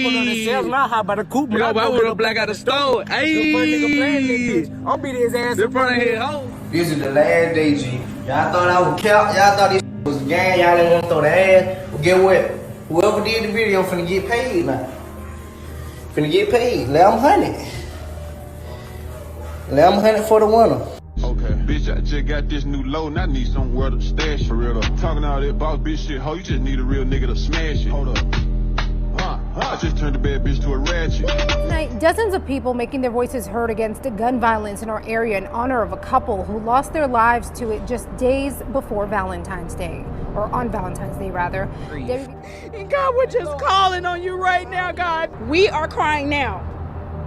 put on the shelf now. How about a coupe? I would have black out the store. Hey, I'm beat his ass in front of his hoe. This is the last day, G. Y'all thought I was count. Y'all thought this was a gang. Y'all didn't want to throw the ass. Well, get what? Whoever did the video finna get paid now. Finna get paid. Let them hunt it. Let them hunt it for the winner. Okay, bitch, I just got this new load and I need somewhere to stash it. For real though. Talking all that boss bitch shit, ho, you just need a real nigga to smash it. Hold up. I just turned the bad bitch to a ratchet. Tonight, dozens of people making their voices heard against gun violence in our area in honor of a couple who lost their lives to it just days before Valentine's Day, or on Valentine's Day rather. And God, we're just calling on you right now, God. We are crying now,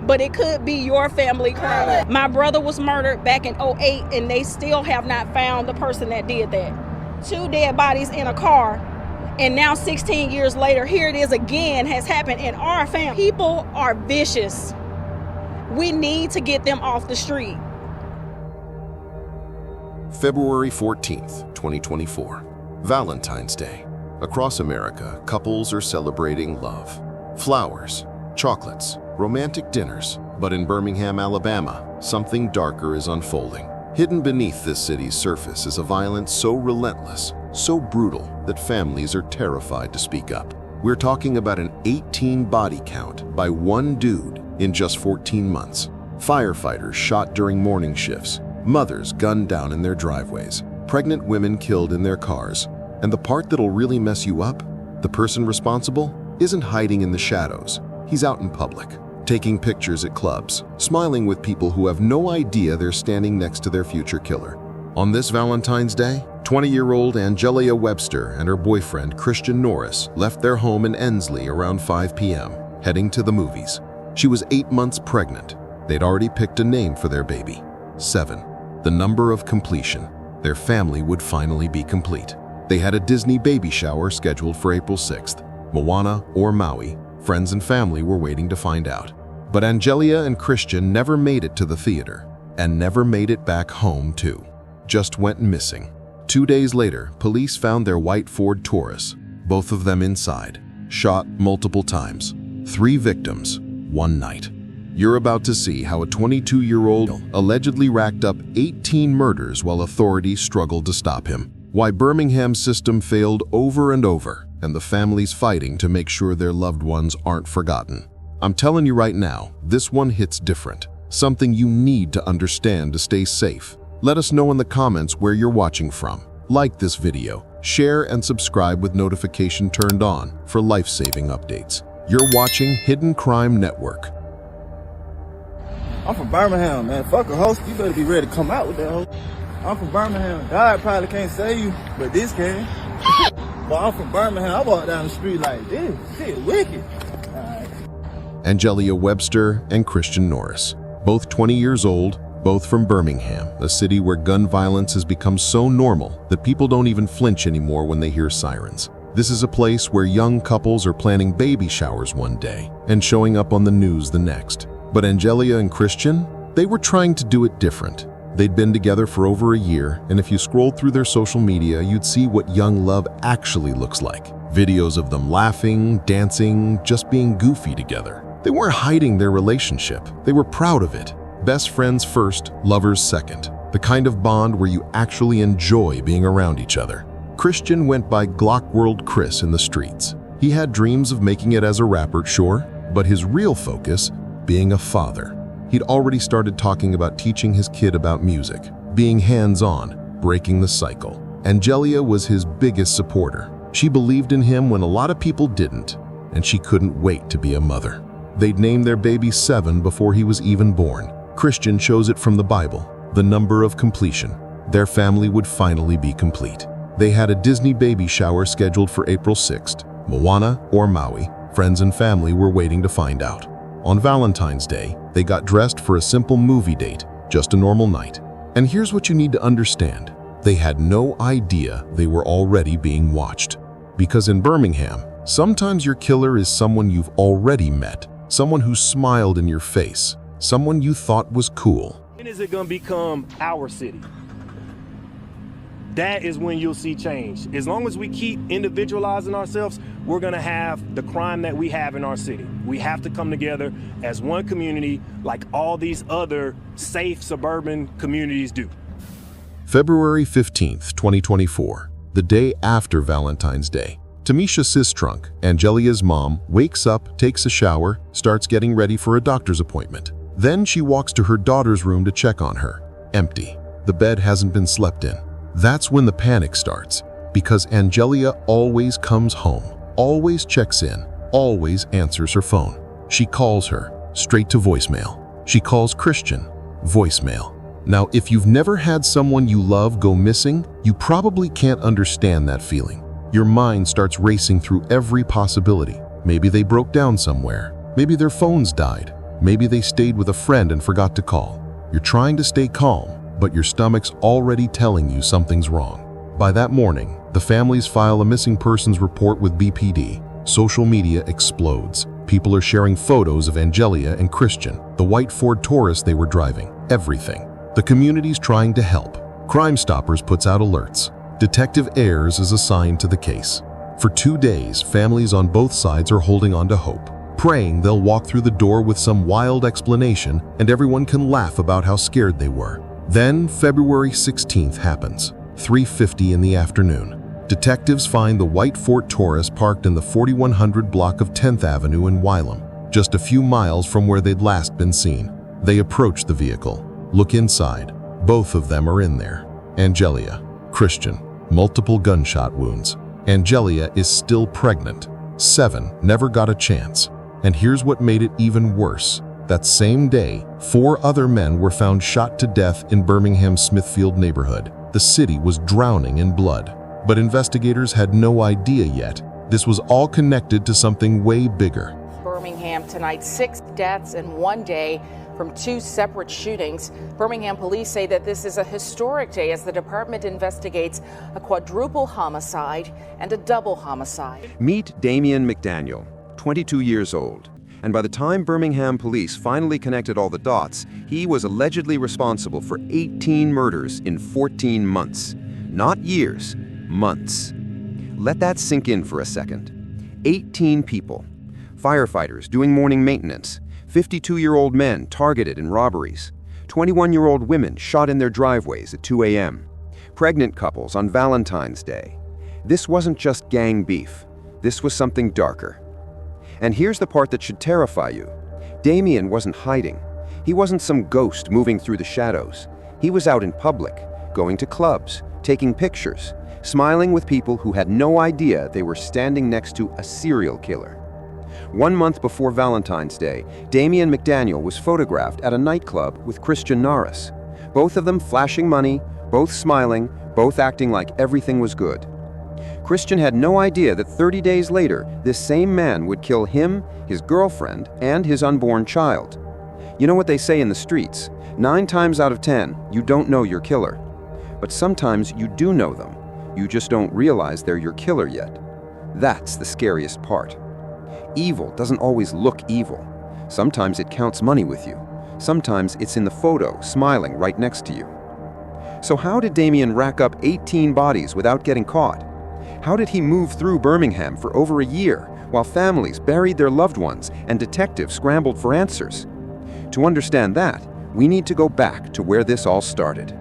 but it could be your family crying. My brother was murdered back in 2008 and they still have not found the person that did that. 2 dead bodies in a car. And now 16 years later, here it is again, has happened in our family. People are vicious. We need to get them off the street. February 14th, 2024, Valentine's Day. Across America, couples are celebrating love. Flowers, chocolates, romantic dinners. But in Birmingham, Alabama, something darker is unfolding. Hidden beneath this city's surface is a violence so relentless, so brutal that families are terrified to speak up. We're talking about an 18 body count by one dude in just 14 months. Firefighters shot during morning shifts, mothers gunned down in their driveways, pregnant women killed in their cars. And the part that'll really mess you up, the person responsible isn't hiding in the shadows. He's out in public, taking pictures at clubs, smiling with people who have no idea they're standing next to their future killer. On this Valentine's Day, 20-year-old Angeliyah Webster and her boyfriend Christian Norris left their home in Ensley around 5 p.m., heading to the movies. She was 8 months pregnant. They'd already picked a name for their baby, 7, the number of completion. Their family would finally be complete. They had a Disney baby shower scheduled for April 6th. Moana or Maui, friends and family were waiting to find out. But Angeliyah and Christian never made it to the theater, and never made it back home too. Just went missing. 2 days later, police found their white Ford Taurus, both of them inside, shot multiple times. 3 victims, one night. You're about to see how a 22-year-old allegedly racked up 18 murders while authorities struggled to stop him. Why Birmingham's system failed over and over, and the families fighting to make sure their loved ones aren't forgotten. I'm telling you right now, this one hits different. Something you need to understand to stay safe. Let us know in the comments where you're watching from. Like this video, share and subscribe with notification turned on for life-saving updates. You're watching Hidden Crime Network. I'm from Birmingham, man. Fuck a host. You better be ready to come out with that host. I'm from Birmingham. God probably can't save you, but this can. Well, I'm from Birmingham. I walk down the street like this. Shit, wicked. Angeliyah Webster and Christian Norris, both 20 years old, both from Birmingham, a city where gun violence has become so normal that people don't even flinch anymore when they hear sirens. This is a place where young couples are planning baby showers one day and showing up on the news the next. But Angeliyah and Christian, they were trying to do it different. They'd been together for over a year, and if you scrolled through their social media, you'd see what young love actually looks like. Videos of them laughing, dancing, just being goofy together. They weren't hiding their relationship. They were proud of it. Best friends first, lovers second. The kind of bond where you actually enjoy being around each other. Christian went by Glock World Chris in the streets. He had dreams of making it as a rapper, sure, but his real focus, being a father. He'd already started talking about teaching his kid about music, being hands-on, breaking the cycle. Angeliyah was his biggest supporter. She believed in him when a lot of people didn't, and she couldn't wait to be a mother. They'd named their baby 7 before he was even born. Christian chose it from the Bible, the number of completion. Their family would finally be complete. They had a Disney baby shower scheduled for April 6th. Moana or Maui, friends and family were waiting to find out. On Valentine's Day, they got dressed for a simple movie date, just a normal night. And here's what you need to understand. They had no idea they were already being watched. Because in Birmingham, sometimes your killer is someone you've already met. Someone who smiled in your face, someone you thought was cool. When is it gonna become our city? that is when you'll see change. As long as we keep individualizing ourselves, we're gonna have the crime that we have in our city. We have to come together as one community like all these other safe suburban communities do. February 15th, 2024, the day after Valentine's Day. Tamisha Sistrunk, Angeliyah's mom, wakes up, takes a shower, starts getting ready for a doctor's appointment. Then she walks to her daughter's room to check on her. Empty. The bed hasn't been slept in. That's when the panic starts, because Angeliyah always comes home, always checks in, always answers her phone. She calls her, straight to voicemail. She calls Christian, voicemail. Now, if you've never had someone you love go missing, you probably can't understand that feeling. Your mind starts racing through every possibility. Maybe they broke down somewhere. Maybe their phones died. Maybe they stayed with a friend and forgot to call. You're trying to stay calm, but your stomach's already telling you something's wrong. By that morning, the families file a missing persons report with BPD. Social media explodes. People are sharing photos of Angeliyah and Christian, the white Ford Taurus they were driving, everything. The community's trying to help. Crime Stoppers puts out alerts. Detective Ayers is assigned to the case. For 2 days, families on both sides are holding on to hope, praying they'll walk through the door with some wild explanation and everyone can laugh about how scared they were. Then, February 16th happens, 3:50 in the afternoon. Detectives find the white Ford Taurus parked in the 4100 block of 10th Avenue in Wylam, just a few miles from where they'd last been seen. They approach the vehicle, look inside. Both of them are in there. Angeliyah, Christian, multiple gunshot wounds. Angeliyah is still pregnant. 7 never got a chance. And here's what made it even worse. That same day, 4 other men were found shot to death in Birmingham's Smithfield neighborhood. The city was drowning in blood. But investigators had no idea yet. This was all connected to something way bigger. Birmingham tonight, 6 deaths in one day from 2 separate shootings. Birmingham police say that this is a historic day as the department investigates a quadruple homicide and a double homicide. Meet Damian McDaniel, 22 years old. And by the time Birmingham police finally connected all the dots, he was allegedly responsible for 18 murders in 14 months. Not years, months. Let that sink in for a second. 18 people. Firefighters doing morning maintenance. 52-year-old men targeted in robberies. 21-year-old women shot in their driveways at 2 a.m. Pregnant couples on Valentine's Day. This wasn't just gang beef. This was something darker. And here's the part that should terrify you. Damian wasn't hiding. He wasn't some ghost moving through the shadows. He was out in public, going to clubs, taking pictures, smiling with people who had no idea they were standing next to a serial killer. 1 month before Valentine's Day, Damian McDaniel was photographed at a nightclub with Christian Norris. Both of them flashing money, both smiling, both acting like everything was good. Christian had no idea that 30 days later, this same man would kill him, his girlfriend, and his unborn child. You know what they say in the streets? 9 times out of 10, you don't know your killer. But sometimes you do know them. You just don't realize they're your killer yet. That's the scariest part. Evil doesn't always look evil. Sometimes it counts money with you. Sometimes it's in the photo, smiling right next to you. So how did Damian rack up 18 bodies without getting caught? How did he move through Birmingham for over a year while families buried their loved ones and detectives scrambled for answers? To understand that, we need to go back to where this all started.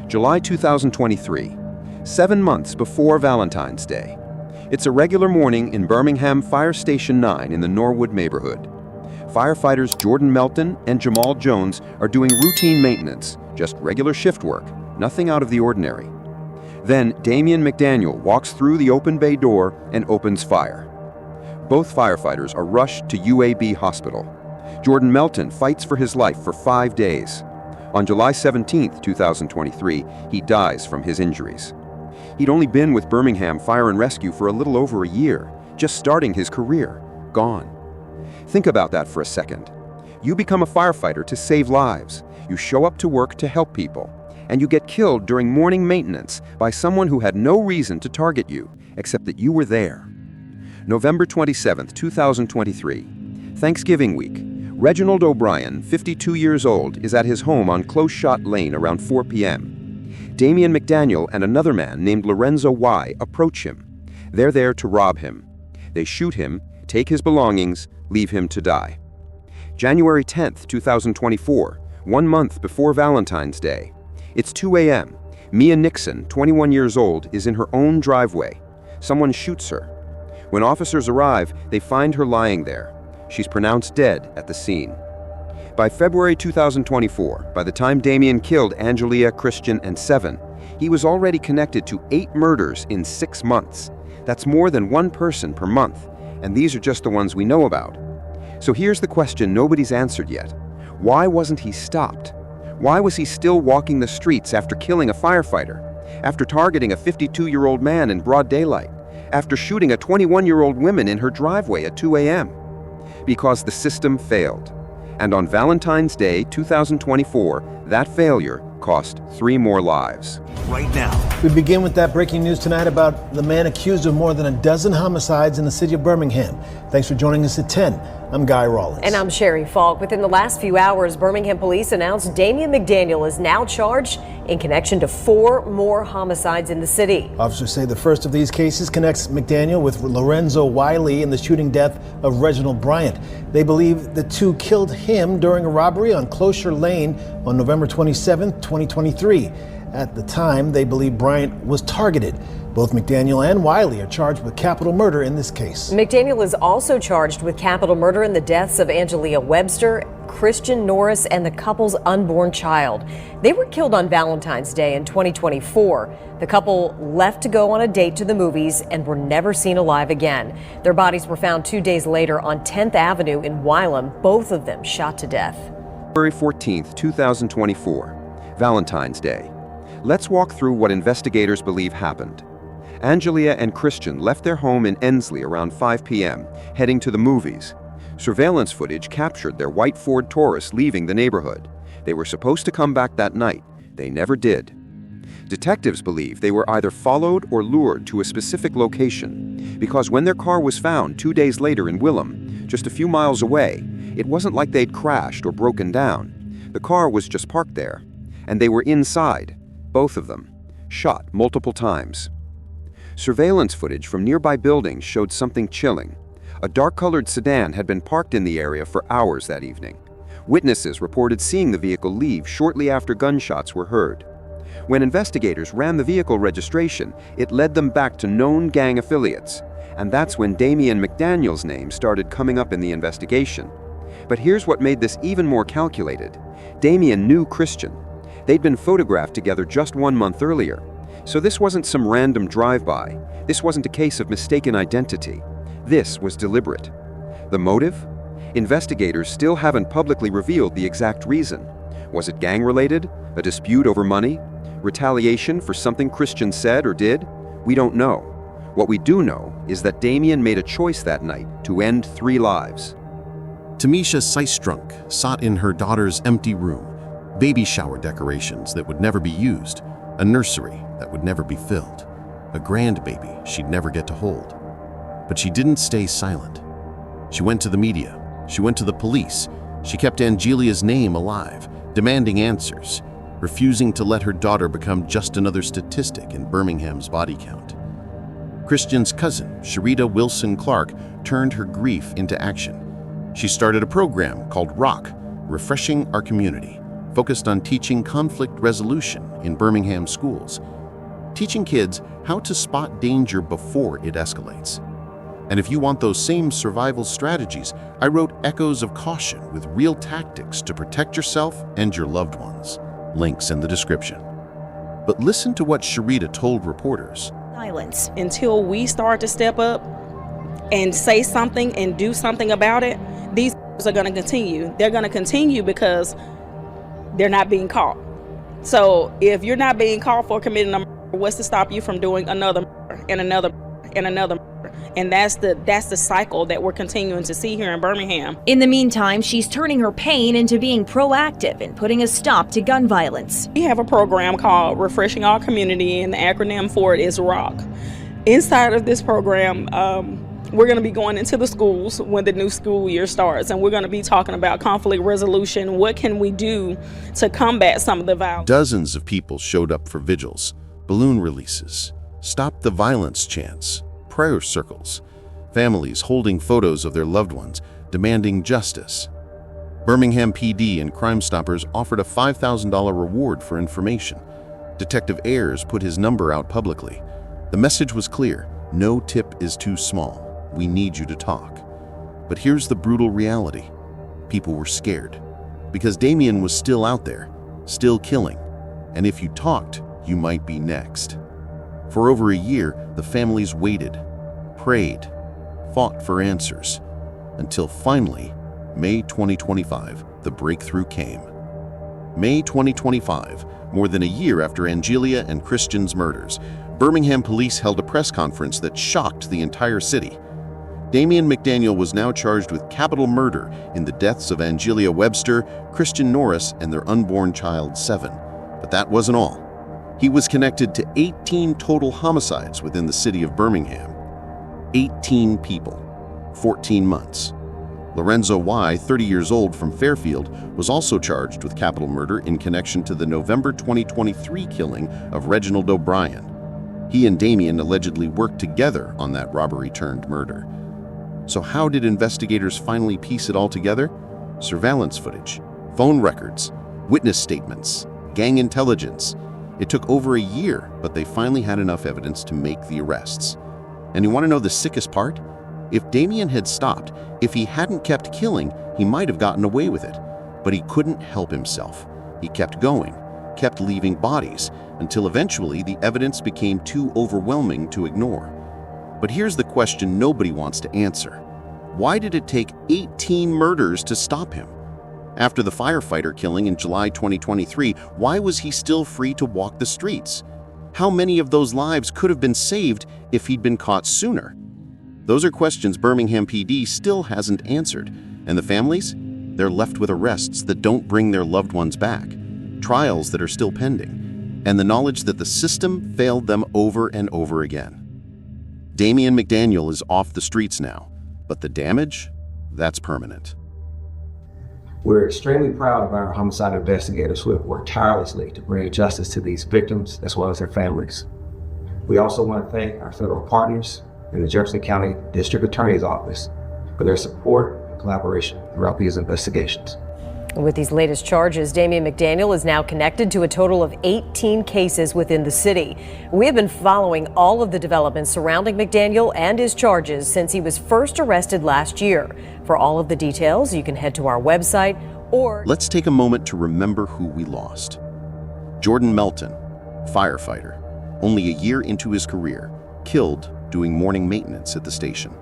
July 2023, 7 months before Valentine's Day. It's a regular morning in Birmingham Fire Station 9 in the Norwood neighborhood. Firefighters Jordan Melton and Jamal Jones are doing routine maintenance, just regular shift work, nothing out of the ordinary. Then Damian McDaniel walks through the open bay door and opens fire. Both firefighters are rushed to UAB Hospital. Jordan Melton fights for his life for 5 days. On July 17, 2023, he dies from his injuries. He'd only been with Birmingham Fire and Rescue for a little over a year, just starting his career, gone. Think about that for a second. You become a firefighter to save lives. You show up to work to help people. And you get killed during morning maintenance by someone who had no reason to target you, except that you were there. November 27, 2023, Thanksgiving week. Reginald O'Brien, 52 years old, is at his home on Close Shot Lane around 4 p.m. Damian McDaniel and another man named Lorenzo Y. approach him. They're there to rob him. They shoot him, take his belongings, leave him to die. January 10th, 2024, 1 month before Valentine's Day. It's 2 a.m. Mia Nixon, 21 years old, is in her own driveway. Someone shoots her. When officers arrive, they find her lying there. She's pronounced dead at the scene. By February 2024, by the time Damian killed Angeliyah, Christian, and Seven, he was already connected to 8 murders in 6 months. That's more than 1 person per month, and these are just the ones we know about. So here's the question nobody's answered yet. Why wasn't he stopped? Why was he still walking the streets after killing a firefighter, after targeting a 52-year-old man in broad daylight, after shooting a 21-year-old woman in her driveway at 2 a.m.? Because the system failed. And on Valentine's Day 2024, that failure cost 3 more lives. Right now. We begin with that breaking news tonight about the man accused of more than a dozen homicides in the city of Birmingham. Thanks for joining us at 10. I'm Guy Rawlins. And I'm Sherry Falk. Within the last few hours, Birmingham police announced Damian McDaniel is now charged in connection to 4 more homicides in the city. Officers say the first of these cases connects McDaniel with Lorenzo Wiley in the shooting death of Reginald Bryant. They believe the two killed him during a robbery on Clocher Lane on November 27, 2023. At the time, they believe Bryant was targeted. Both McDaniel and Wiley are charged with capital murder in this case. McDaniel is also charged with capital murder in the deaths of Angeliyah Webster, Christian Norris, and the couple's unborn child. They were killed on Valentine's Day in 2024. The couple left to go on a date to the movies and were never seen alive again. Their bodies were found 2 days later on 10th Avenue in Wylam, both of them shot to death. February 14th, 2024, Valentine's Day. Let's walk through what investigators believe happened. Angeliyah and Christian left their home in Ensley around 5 p.m., heading to the movies. Surveillance footage captured their white Ford Taurus leaving the neighborhood. They were supposed to come back that night. They never did. Detectives believe they were either followed or lured to a specific location, because when their car was found 2 days later in Wylam, just a few miles away, it wasn't like they'd crashed or broken down. The car was just parked there, and they were inside. Both of them, shot multiple times. Surveillance footage from nearby buildings showed something chilling. A dark-colored sedan had been parked in the area for hours that evening. Witnesses reported seeing the vehicle leave shortly after gunshots were heard. When investigators ran the vehicle registration, it led them back to known gang affiliates, and that's when Damian McDaniel's name started coming up in the investigation. But here's what made this even more calculated. Damian knew Christian. They'd been photographed together just 1 month earlier. So this wasn't some random drive-by. This wasn't a case of mistaken identity. This was deliberate. The motive? Investigators still haven't publicly revealed the exact reason. Was it gang-related? A dispute over money? Retaliation for something Christian said or did? We don't know. What we do know is that Damian made a choice that night to end 3 lives. Tamisha Seistrunk sought in her daughter's empty room baby shower decorations that would never be used, a nursery that would never be filled, a grandbaby she'd never get to hold. But she didn't stay silent. She went to the media. She went to the police. She kept Angeliyah's name alive, demanding answers, refusing to let her daughter become just another statistic in Birmingham's body count. Christian's cousin, Sharita Wilson Clark, turned her grief into action. She started a program called ROCK, Refreshing Our Community, focused on teaching conflict resolution in Birmingham schools, teaching kids how to spot danger before it escalates. And if you want those same survival strategies, I wrote Echoes of Caution with real tactics to protect yourself and your loved ones. Links in the description. But listen to what Sharita told reporters. Silence. Until we start to step up and say something and do something about it, these are going to continue. They're going to continue because they're not being caught. So if you're not being caught for committing a murder, what's to stop you from doing another murder and another murder and another murder? And that's the cycle that we're continuing to see here in Birmingham. In the meantime, she's turning her pain into being proactive and putting a stop to gun violence. We have a program called Refreshing Our Community, and the acronym for it is ROCK. Inside of this program, We're going to be going into the schools when the new school year starts, and we're going to be talking about conflict resolution. What can we do to combat some of the violence? Dozens of people showed up for vigils, balloon releases, stop the violence chants, prayer circles, families holding photos of their loved ones, demanding justice. Birmingham PD and Crime Stoppers offered a $5,000 reward for information. Detective Ayers put his number out publicly. The message was clear: no tip is too small. We need you to talk. But here's the brutal reality. People were scared because Damien was still out there, still killing. And if you talked, you might be next. For over a year, the families waited, prayed, fought for answers, until finally, May 2025, the breakthrough came. May 2025, more than a year after Angeliyah and Christian's murders, Birmingham police held a press conference that shocked the entire city. Damien McDaniel was now charged with capital murder in the deaths of Angeliyah Webster, Christian Norris, and their unborn child, 7. But that wasn't all. He was connected to 18 total homicides within the city of Birmingham. 18 people, 14 months. Lorenzo Y., 30 years old from Fairfield, was also charged with capital murder in connection to the November 2023 killing of Reginald O'Brien. He and Damien allegedly worked together on that robbery-turned-murder. So how did investigators finally piece it all together? Surveillance footage, phone records, witness statements, gang intelligence. It took over a year, but they finally had enough evidence to make the arrests. And you want to know the sickest part? If Damien had stopped, if he hadn't kept killing, he might have gotten away with it. But he couldn't help himself. He kept going, kept leaving bodies, until eventually the evidence became too overwhelming to ignore. But here's the question nobody wants to answer. Why did it take 18 murders to stop him? After the firefighter killing in July 2023, why was he still free to walk the streets? How many of those lives could have been saved if he'd been caught sooner? Those are questions Birmingham PD still hasn't answered. And the families? They're left with arrests that don't bring their loved ones back, trials that are still pending, and the knowledge that the system failed them over and over again. Damien McDaniel is off the streets now, but the damage? That's permanent. We're extremely proud of our homicide investigators who have worked tirelessly to bring justice to these victims as well as their families. We also want to thank our federal partners in the Jefferson County District Attorney's Office for their support and collaboration throughout these investigations. With these latest charges, Damien McDaniel is now connected to a total of 18 cases within the city. We have been following all of the developments surrounding McDaniel and his charges since he was first arrested last year. For all of the details, you can head to our website or... Let's take a moment to remember who we lost. Jordan Melton, firefighter, only a year into his career, killed doing morning maintenance at the station.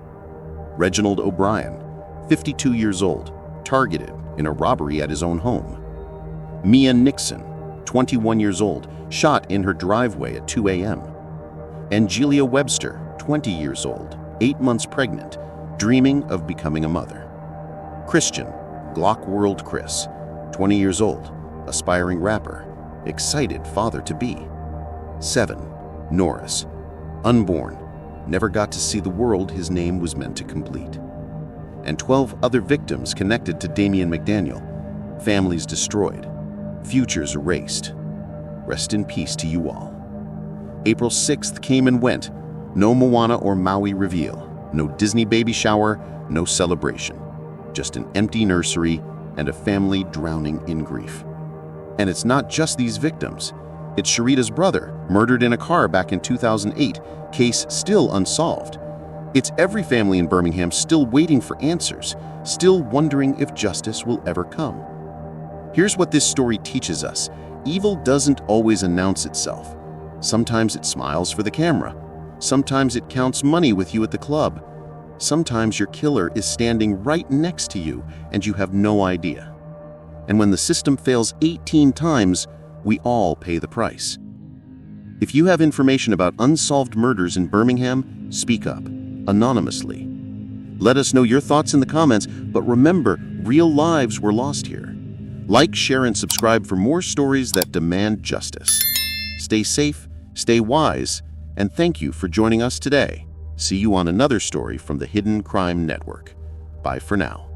Reginald O'Brien, 52 years old, targeted in a robbery at his own home. Mia Nixon, 21 years old, shot in her driveway at 2 a.m. Angeliyah Webster, 20 years old, 8 months pregnant, dreaming of becoming a mother. Christian, Glock World Chris, 20 years old, aspiring rapper, excited father-to-be. 7. Norris, unborn, never got to see the world his name was meant to complete. And 12 other victims connected to Damien McDaniel, families destroyed, futures erased. Rest in peace to you all. April 6th came and went. No Moana or Maui reveal, no Disney baby shower, no celebration. Just an empty nursery and a family drowning in grief. And it's not just these victims. It's Sharita's brother, murdered in a car back in 2008, case still unsolved. It's every family in Birmingham still waiting for answers, still wondering if justice will ever come. Here's what this story teaches us. Evil doesn't always announce itself. Sometimes it smiles for the camera. Sometimes it counts money with you at the club. Sometimes your killer is standing right next to you and you have no idea. And when the system fails 18 times, we all pay the price. If you have information about unsolved murders in Birmingham, speak up, anonymously. Let us know your thoughts in the comments, but remember, real lives were lost here. Like, share, and subscribe for more stories that demand justice. Stay safe, stay wise, and thank you for joining us today. See you on another story from the Hidden Crime Network. Bye for now.